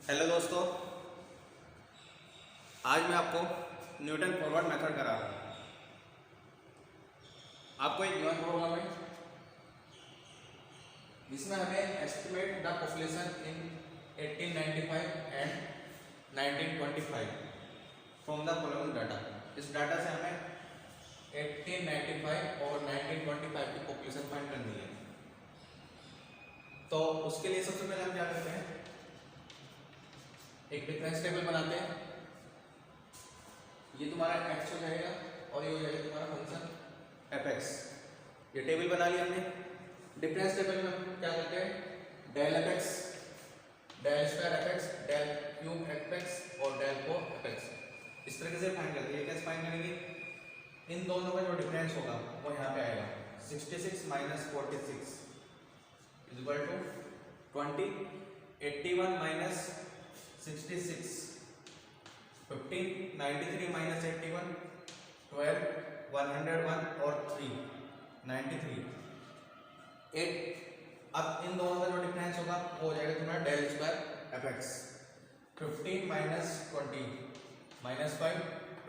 Hello दोस्तों, आज मैं आपको न्यूटन फॉरवर्ड मेथड करा रहा हूँ। आपको एक गिवन प्रॉब्लम है जिसमें हमें estimate the population in 1895 and 1925 from the following data. इस डाटा से हमें 1895 और 1925 की पॉपुलेशन फाइंड करनी है। तो उसके लिए सबसे पहले हम क्या करते हैं, एक डिफरेंस टेबल बनाते हैं। ये तुम्हारा x हो जाएगा और ये हो जाएगा तुम्हारा फंक्शन fx। ये टेबल बना लिया हमने। डिफरेंस टेबल में हम क्या करते हैं, del fx, del square fx, del cube fx और डेल फोर fx इस तरीके से फाइंड करते हैं। कैसे फाइंड करेंगे, इन दोनों का जो डिफरेंस होगा वो यहाँ पे आएगा 66 minus 46 is equal to 20, 81 minus 66, 15, 93 minus 81, 12, 101 और 3, 93, 8। अब इन दोनों का जो डिफरेंस होगा वो हो जाएगा तुम्हारा del square fx। 15 minus 20 minus 5,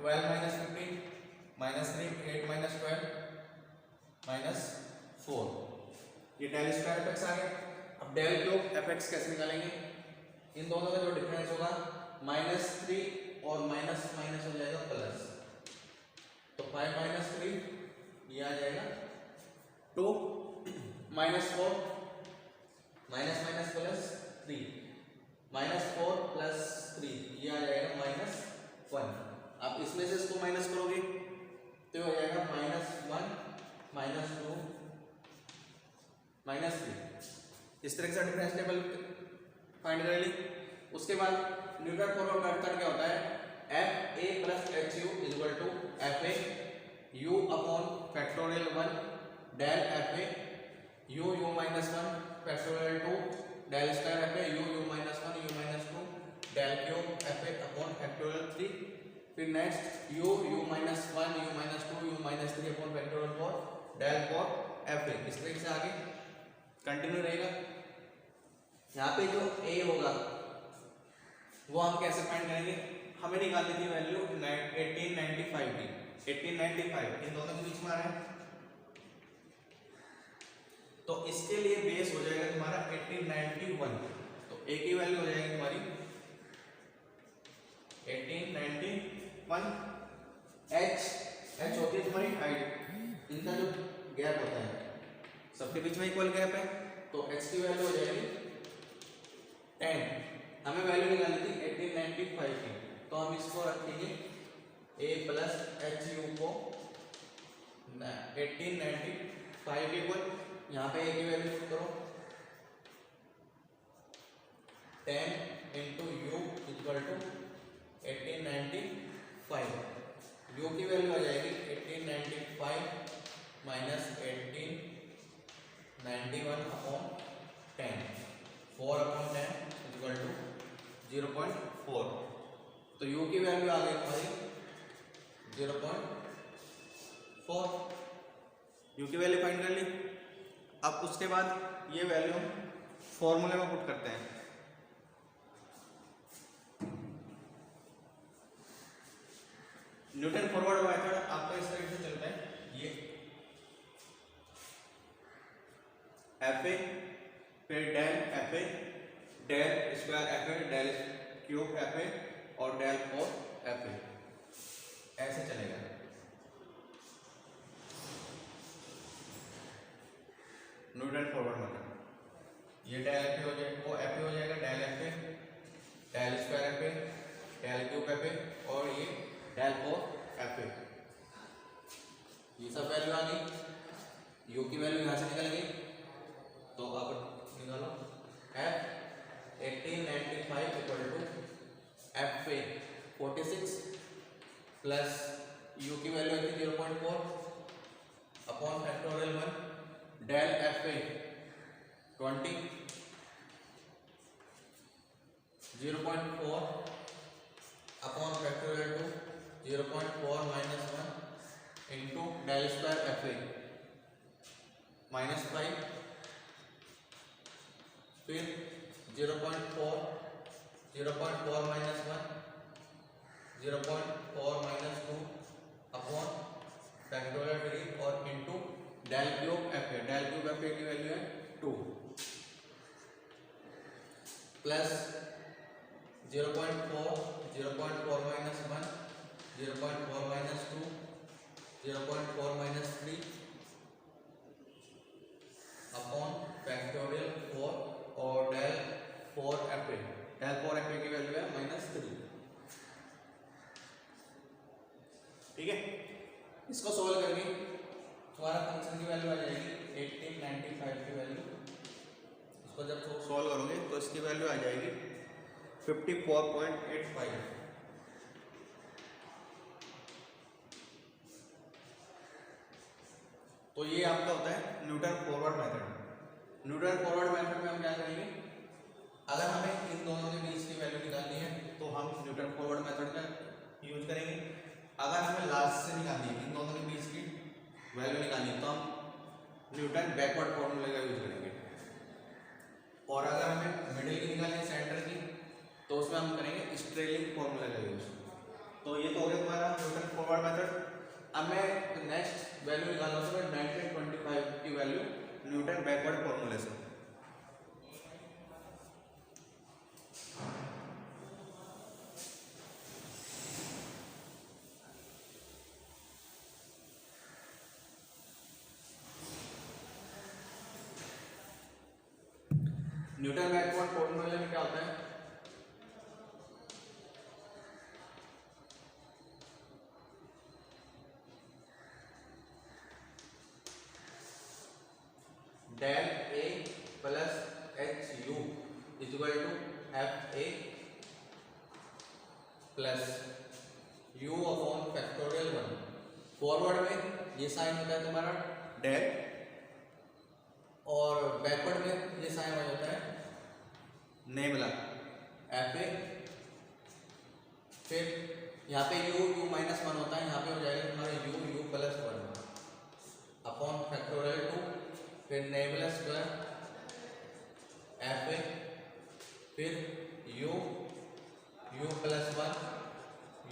12 minus 15 minus 3, 8 minus 12 minus 4। ये डेल स्क्वायर fx आ गया। अब डेल क्यूब fx कैसे निकालेंगे, इन दोनों का जो डिफरेंस होगा -3 और माइनस माइनस हो जाएगा प्लस, तो 5 माइनस 3 ये आ जाएगा 2, minus 4 minus minus plus 3, minus 4 plus 3 ये आ जाएगा -1। आप इसमें से इसको माइनस करोगे तो हो जाएगा -1 -2 -3। इस तरह से डिफरेंस टेबल फाइंड कर ली। उसके बाद न्यूटन फॉरवर्ड मेथड क्या होता है, F A plus H U is equal to F A U upon factorial 1 del F A U U minus 1 factorial 2 del square F A U U minus 1 U minus 2 del cube F A upon factorial 3। फिर next U U minus 1 U minus 2 U minus 3 upon factorial 4 del 4 F A. इस तरीके से आगे continue रहेगा। यहाँ पे जो a होगा वो हम कैसे फाइंड करेंगे, हमें निकालनी थी वैल्यू 1895 की। 1895 इन दोनों के बीच में आ रहा है, तो इसके लिए बेस हो जाएगा तुम्हारा 1891। तो a की वैल्यू हो जाएगी तुम्हारी 1891। h होती है तुम्हारी हाइट, इनका जो गैप होता है सबके बीच में इक्वल गैप है, तो h की वैल्यू हो जाएगी 10। हमें वैल्यू निकालनी थी 1895 की, तो हम इसको रखेंगे a प्लस एच यू को 1895 के इक्वल। यहाँ पे a की वैल्यू पुट करो 10 into U equal to 1895। u की वैल्यू आ जाएगी 1895 minus 1891 upon 10, 4 upon 10 equal to 0.4। तो u की वैल्यू आ गई हमारी 0.4। u की वैल्यू फाइंड कर ली। अब उसके बाद ये वैल्यू फॉर्मूले में पुट करते हैं। न्यूटन फॉरवर्ड मेथड आपका इस तरीके से चलता है, ये एफ ए फिर del F A del square F A del cube F A और डेल फोर एफ ए, ऐसे चलेगा। न्यूटन फॉरवर्ड मेथड ये डेल एफ ए हो जाएगा, वो एफ ए हो जाएगा del F A del square F A del cube F A और ये डेल फोर एफ ए। ये सब वैल्यू आ गई। यू की वैल्यू यहाँ से निकल गई, तो अब निकालो F 1895 equal to F A 46 plus U की वैल्यू आई थी 0.4 upon factorial 1 del F A 20 0.4 upon factorial 2 0.4 minus 1 into del square F A -5 फिर 0.4 0.4 माइनस 1, 0.4 माइनस 2 अपॉन फैक्टोरियल 3 और into del cube F A. Del cube F A की value है 2 plus 0.4, 0.4 minus 1, 0.4 minus 2, 0.4 minus 3 upon factorial 4 और del 4 F A. Del 4 F A की value है -3। ठीक है, इसको सोल्व करके तुम्हारा फंक्शन की वैल्यू आ जाएगी 1895 की वैल्यू। इसको जब सोल्व करोगे तो इसकी वैल्यू आ जाएगी 54.85। तो ये आपका होता है Newton forward method. Newton forward method में हम क्या करेंगे, अगर हमें इन दोनों के बीच की वैल्यू निकालनी है तो हम न्यूटन फॉरवर्ड मेथड का यूज करेंगे। अगर हमें लास्ट से निकालनी है, इन दोनों के बीच की वैल्यू निकालनी है, तो हम न्यूटन बैकवर्ड फॉर्मूले का यूज करेंगे। और अगर हमें मिडिल की निकालनी है, सेंटर की, तो उसमें हम करेंगे स्ट्रेलिंग फॉर्मूले का यूज। तो ये तो हो गया तुम्हारा न्यूटन फॉरवर्ड मेथड। अब मैं नेक्स्ट वैल्यू निकालना है 1925 की वैल्यू न्यूटन बैकवर्ड फॉर्मूले से। न्यूटन बैकवर्ड फॉर्मूले में क्या होता है, del A plus H U equal to F A plus U upon factorial 1। Forward में ये साइन होता है तुम्हारा डेल और बैकवर्ड में ये साइन हो जाता है नेबला एफ ए। फिर यहाँ पे u माइनस 1 होता है, यहाँ पे हो जाएगा तुम्हारा u प्लस 1 अपॉन फैक्टोरियल 2, फिर नेबला स्क्वायर एफ ए, फिर u plus 1,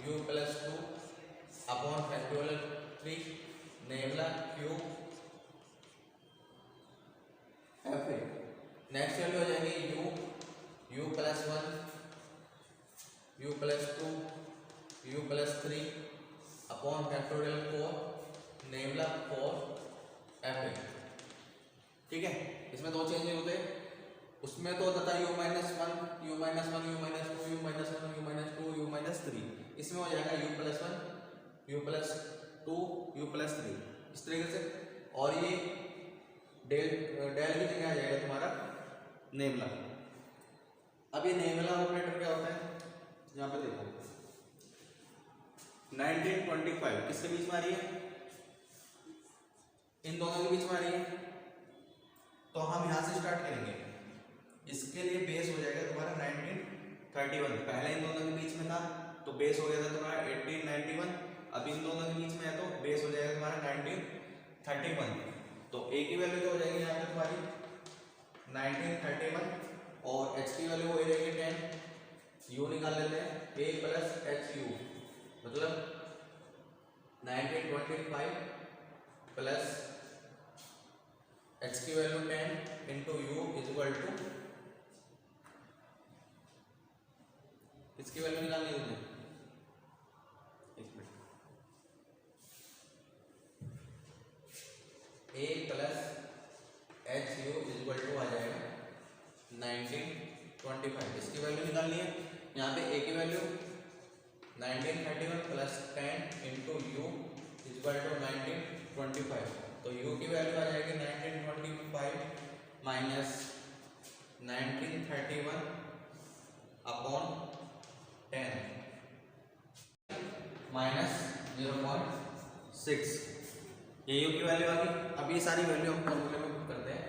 u plus 2 upon factorial 3 nebula cube F ए। नेक्स्ट वैल्यू हो जाएगी u plus 1, u plus 2, u plus 3 upon factorial 4 nebula 4 F ए। ठीक है, इसमें दो चेंज होते हैं। उसमें तो होता था u minus 1, u minus 1, u minus 2, u minus 1, u minus 2, u minus 3। इसमें हो जाएगा u plus 1, u plus 2, u plus 3 इस तरीके से। और ये डेल की जगह आ जाएगा तुम्हारा नेबला। अब ये नेबला ऑपरेटर क्या होता है, यहाँ पे देखो 1925 किसके बीच में आ रही है, इन दोनों के बीच में आ रही है। तो हम यहाँ से स्टार्ट करेंगे। इसके लिए बेस हो जाएगा तुम्हारा 1931। पहले इन दोनों के बीच में था तो बेस हो गया था तुम्हारा 1891। अब इन दोनों के बीच में है तो बेस हो जाएगा तुम्हारा 1931। तो a की वैल्यू क्या हो जाएगी यहाँ पे तुम्हारी 1931 और h की वैल्यू हो जाएगी 10। u निकाल लेते हैं, a प्लस एच यू मतलब 1925 प्लस h की वैल्यू 10 इंटू यू इक्वल टू, इसकी वैल्यू निकालनी है तुमने, a plus H U equal to आ जाएगा 1925। इसकी वैल्यू निकालनी है। यहाँ पे a की वैल्यू 1931 plus 10 into U equal to 1925। तो u की वैल्यू आ जाएगी 1925 माइनस 1931 अपॉन 10 माइनस 0.6। ये u की वैल्यू आ गई। अब ये सारी वैल्यू हम फॉर्मूले में पुट करते हैं।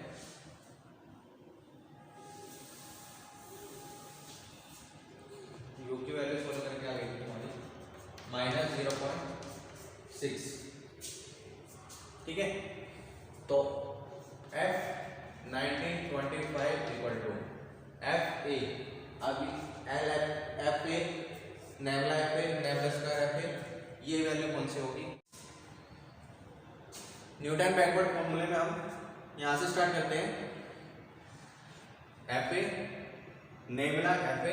u की वैल्यू सोल्व करके आ गई तुम्हारी माइनस 0.6। ठीक है, तो f 1925 equal to F A. अभी एल एफ न्यूटन बैकवर्ड फॉर्मूले में हम यहां से स्टार्ट करते हैं। F A nabla F A,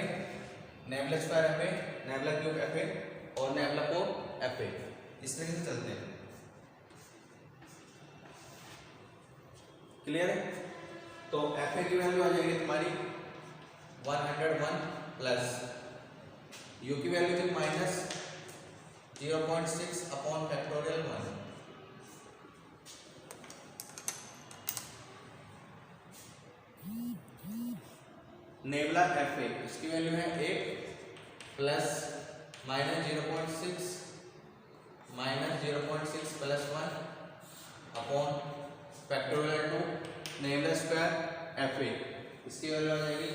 nabla square F A, nabla cube F A और नेबुला कोर एफ ए, इस तरीके से चलते हैं। क्लियर है? तो एफ ए की वैल्यू आ जाएगी तुम्हारी 101 प्लस यू की वैल्यू थी minus 0.6 upon factorial 1। Nebula F ए इसकी वैल्यू है 8 plus minus 0.6 plus 1 upon factorial 2। Nebula square F ए इसकी वैल्यू आ जाएगी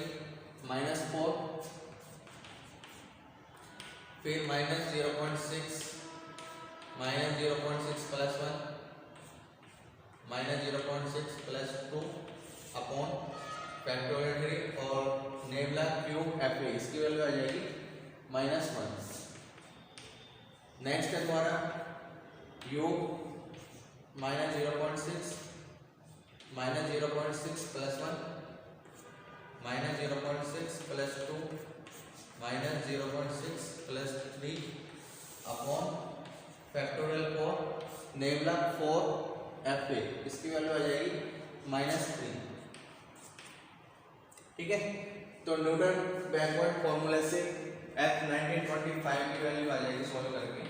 -4 फिर -0.6 प्लस 1 -0.6 प्लस 2 अपॉन फैक्टोरियल 3 और नेबुला क्यूब एफ ए इसकी वैल्यू आ जाएगी -1। नेक्स्ट है तुम्हारा u -0.6 plus 1 -0.6 plus 2 -0.6 plus 3 upon factorial 4 nebula 4 F ए इसकी वैल्यू आ जाएगी -3। ठीक है, तो न्यूटन बैकवर्ड फॉर्मूले से F 1925 की वैल्यू आ जाएगी सॉल्व करके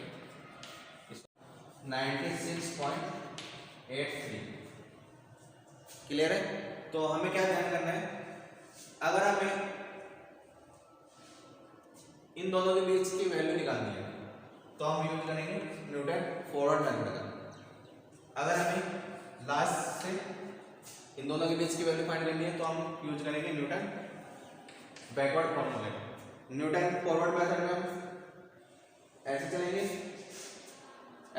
96.83। क्लियर है? तो हमें क्या ध्यान करना है, अगर हमें इन दोनों के बीच की वैल्यू निकालनी है तो हम यूज करेंगे न्यूटन फॉरवर्ड मेथड का। अगर हमें लास्ट से इन दोनों के बीच की वैल्यू फाइंड करनी है तो हम यूज करेंगे न्यूटन बैकवर्ड फॉर्मूले। न्यूटन फॉरवर्ड मेथड में हम ऐसे चलेंगे,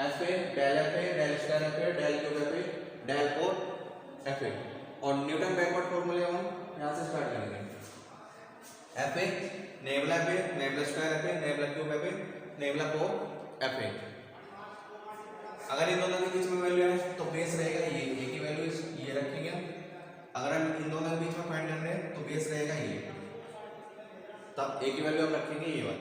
F A del square F A del cube F A del four F A, और न्यूटन बैकवर्ड फॉर्मूले हम यहां से स्टार्ट करेंगे। F A nabla F A, nabla square F A, nabla cube F A, nabla four F A. अगर इन दोनों के बीच में वैल्यू है तो बेस रहेगा ये, ए की वैल्यू ये रखेंगे। अगर हम इन दोनों के बीच में फाइंड कर रहे हैं तो बेस रहेगा ये, तब ए की वैल्यू हम रखेंगे ये वाला।